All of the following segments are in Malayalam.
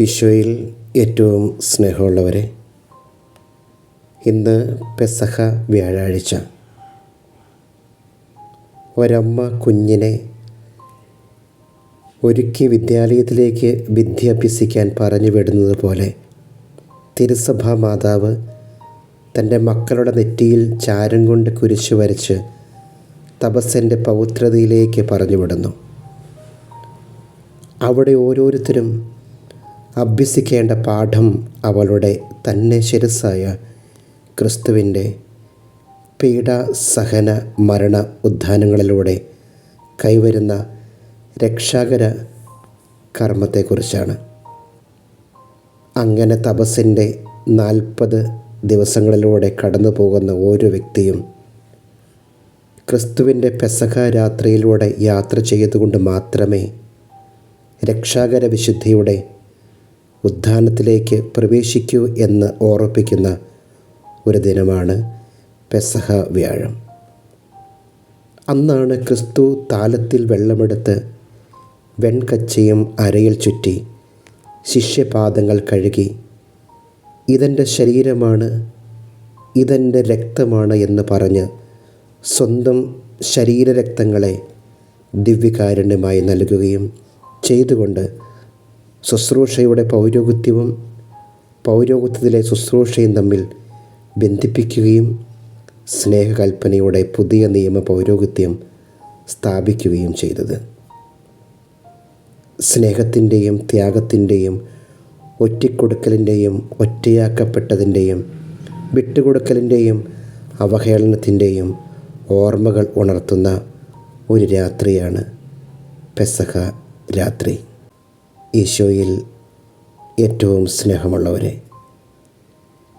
ഈശോയിൽ ഏറ്റവും സ്നേഹമുള്ളവരെ, ഇന്ന് പെസഹ വ്യാഴാഴ്ച. ഒരമ്മ കുഞ്ഞിനെ ഒരുക്കി വിദ്യാലയത്തിലേക്ക് വിദ്യാഭ്യസിക്കാൻ പറഞ്ഞു വിടുന്നത് പോലെ തിരുസഭാ മാതാവ് തൻ്റെ മക്കളുടെ നെറ്റിയിൽ ചാരം കൊണ്ട് കുരിശു വരച്ച് തപസ്സിൻ്റെ പവിത്രതയിലേക്ക് പറഞ്ഞു വിടുന്നു. അവിടെ ഓരോരുത്തരും അഭ്യസിക്കേണ്ട പാഠം അവളുടെ തന്നെ ശിരസ്സായ ക്രിസ്തുവിൻ്റെ പീഡാസഹന മരണ ഉത്ഥാനങ്ങളിലൂടെ കൈവരുന്ന രക്ഷാകര കർമ്മത്തെക്കുറിച്ചാണ്. അങ്ങനെ തപസ്സിൻ്റെ 40 ദിവസങ്ങളിലൂടെ കടന്നു പോകുന്ന ഓരോ വ്യക്തിയും ക്രിസ്തുവിൻ്റെ പെസഹ രാത്രിയിലൂടെ യാത്ര ചെയ്തുകൊണ്ട് മാത്രമേ രക്ഷാകര വിശുദ്ധിയുടെ ഉത്ഥാനത്തിലേക്ക് പ്രവേശിക്കൂ എന്ന് ഓർമ്മിപ്പിക്കുന്ന ഒരു ദിനമാണ് പെസഹ വ്യാഴം. അന്നാണ് ക്രിസ്തു താലത്തിൽ വെള്ളമെടുത്ത് വെൺകച്ചയും അരയിൽ ചുറ്റി ശിഷ്യപാദങ്ങൾ കഴുകി ഇതെൻ്റെ ശരീരമാണ്, ഇതെൻ്റെ രക്തമാണ് എന്ന് പറഞ്ഞ് സ്വന്തം ശരീരരക്തങ്ങളെ ദിവ്യകാരുണ്യമായി നൽകുകയും ചെയ്തുകൊണ്ട് ശുശ്രൂഷയുടെ പൗരോഹിത്യവും പൗരോഹിത്യത്തിലെ ശുശ്രൂഷയും തമ്മിൽ ബന്ധിപ്പിക്കുകയും സ്നേഹകൽപ്പനയുടെ പുതിയ നിയമ പൗരോഹിത്യം സ്ഥാപിക്കുകയും ചെയ്തത്. സ്നേഹത്തിൻ്റെയും ത്യാഗത്തിൻ്റെയും ഒറ്റിക്കൊടുക്കലിൻ്റെയും ഒറ്റയാക്കപ്പെട്ടതിൻ്റെയും വിട്ടുകൊടുക്കലിൻ്റെയും അവഹേളനത്തിൻ്റെയും ഓർമ്മകൾ ഉണർത്തുന്ന ഒരു രാത്രിയാണ് പെസഹ രാത്രി. ഈശോയിൽ ഏറ്റവും സ്നേഹമുള്ളവരെ,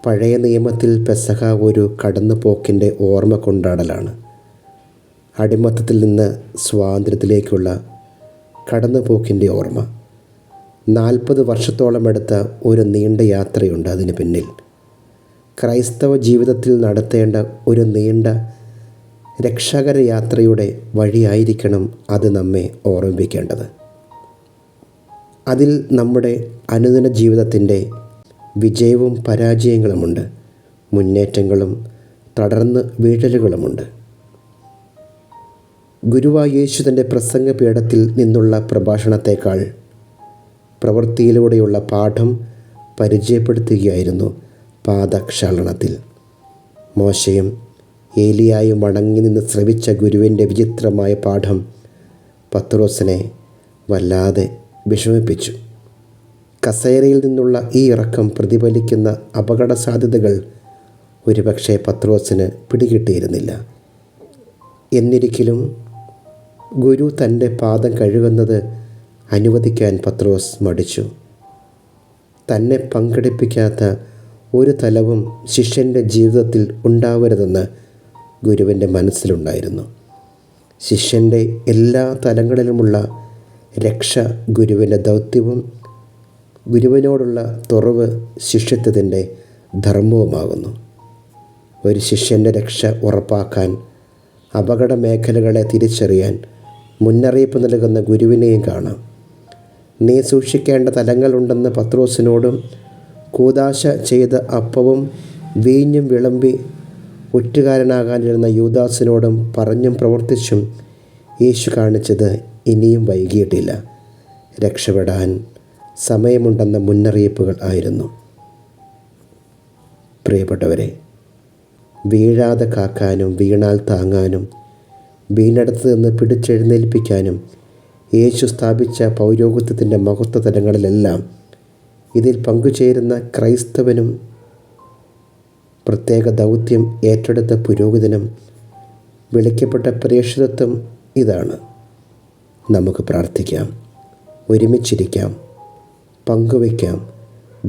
പഴയ നിയമത്തിൽ പെസഹ ഒരു കടന്നുപോക്കിൻ്റെ ഓർമ്മ കൊണ്ടാടലാണ്. അടിമത്തത്തിൽ നിന്ന് സ്വാതന്ത്ര്യത്തിലേക്കുള്ള കടന്നുപോക്കിൻ്റെ ഓർമ്മ. 40 വർഷത്തോളം എടുത്ത ഒരു നീണ്ട യാത്രയുണ്ട് അതിന് പിന്നിൽ. ക്രൈസ്തവ ജീവിതത്തിൽ നടത്തേണ്ട ഒരു നീണ്ട രക്ഷാകര യാത്രയുടെ വഴിയായിരിക്കണം അത് നമ്മെ ഓർമ്മിപ്പിക്കേണ്ടത്. അതിൽ നമ്മുടെ അനുദിന ജീവിതത്തിൻ്റെ വിജയവും പരാജയങ്ങളുമുണ്ട്, മുന്നേറ്റങ്ങളും തുടർന്ന് വീഴലുകളുമുണ്ട്. ഗുരുവായ യേശു തൻ്റെ പ്രസംഗപീഠത്തിൽ നിന്നുള്ള പ്രഭാഷണത്തേക്കാൾ പ്രവൃത്തിയിലൂടെയുള്ള പാഠം പരിചയപ്പെടുത്തുകയായിരുന്നു പാദക്ഷാളനത്തിൽ. മോശയും ഏലിയായും വണങ്ങി നിന്ന് ശ്രവിച്ച ഗുരുവിൻ്റെ വിചിത്രമായ പാഠം പത്രോസിനെ വല്ലാതെ വിഷമിപ്പിച്ചു. കസേരയിൽ നിന്നുള്ള ഈ ഇറക്കം പ്രതിഫലിക്കുന്ന അപകട സാധ്യതകൾ ഒരുപക്ഷെ പത്രോസിന് പിടികിട്ടിയിരുന്നില്ല. എന്നിരിക്കലും ഗുരു തൻ്റെ പാദം കഴുകുന്നത് അനുവദിക്കാൻ പത്രോസ് മടിച്ചു. തന്നെ പങ്കെടുപ്പിക്കാത്ത ഒരു തലവും ശിഷ്യൻ്റെ ജീവിതത്തിൽ ഉണ്ടാവരുതെന്ന് ഗുരുവിൻ്റെ മനസ്സിലുണ്ടായിരുന്നു. ശിഷ്യൻ്റെ എല്ലാ തലങ്ങളിലുമുള്ള രക്ഷ ഗുരുവിൻ്റെ ദൗത്യവും ഗുരുവിനോടുള്ള തുറവ് ശിഷ്യത്വത്തിൻ്റെ ധർമ്മവുമാകുന്നു. ഒരു ശിഷ്യൻ്റെ രക്ഷ ഉറപ്പാക്കാൻ അപകട മേഖലകളെ തിരിച്ചറിയാൻ മുന്നറിയിപ്പ് നൽകുന്ന ഗുരുവിനെയും കാണാം. നീ സൂക്ഷിക്കേണ്ട തലങ്ങളുണ്ടെന്ന് പത്രോസിനോടും കൂദാശ ചെയ്ത് അപ്പവും വീഞ്ഞും വിളമ്പി ഒറ്റുകാരനാകാനിരുന്ന യൂദാസിനോടും പറഞ്ഞും പ്രവർത്തിച്ചും യേശു കാണിച്ചത് ഇനിയും വൈകിയിട്ടില്ല, രക്ഷപ്പെടാൻ സമയമുണ്ടെന്ന മുന്നറിയിപ്പുകൾ ആയിരുന്നു. പ്രിയപ്പെട്ടവരെ, വീഴാതെ കാക്കാനും വീണാൽ താങ്ങാനും വീണടുത്ത് നിന്ന് പിടിച്ചെഴുന്നേൽപ്പിക്കാനും യേശു സ്ഥാപിച്ച പൗരോഹിത്യത്തിൻ്റെ മഹത്വ തലങ്ങളിലെല്ലാം ഇതിൽ പങ്കുചേരുന്ന ക്രൈസ്തവനും പ്രത്യേക ദൗത്യം ഏറ്റെടുത്ത പുരോഹിതനും വിളിക്കപ്പെട്ട പ്രേക്ഷിതത്വം ഇതാണ്. നമുക്ക് പ്രാർത്ഥിക്കാം, ഒരുമിച്ചിരിക്കാം, പങ്കുവയ്ക്കാം,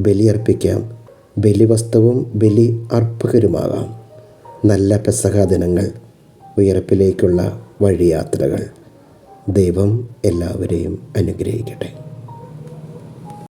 ബലിയർപ്പിക്കാം, ബലിവസ്തുവും ബലി അർപ്പകരുമാകാം. നല്ല പെസഹ ദിനങ്ങൾ, ഉയർപ്പിലേക്കുള്ള വഴിയാത്രകൾ. ദൈവം എല്ലാവരെയും അനുഗ്രഹിക്കട്ടെ.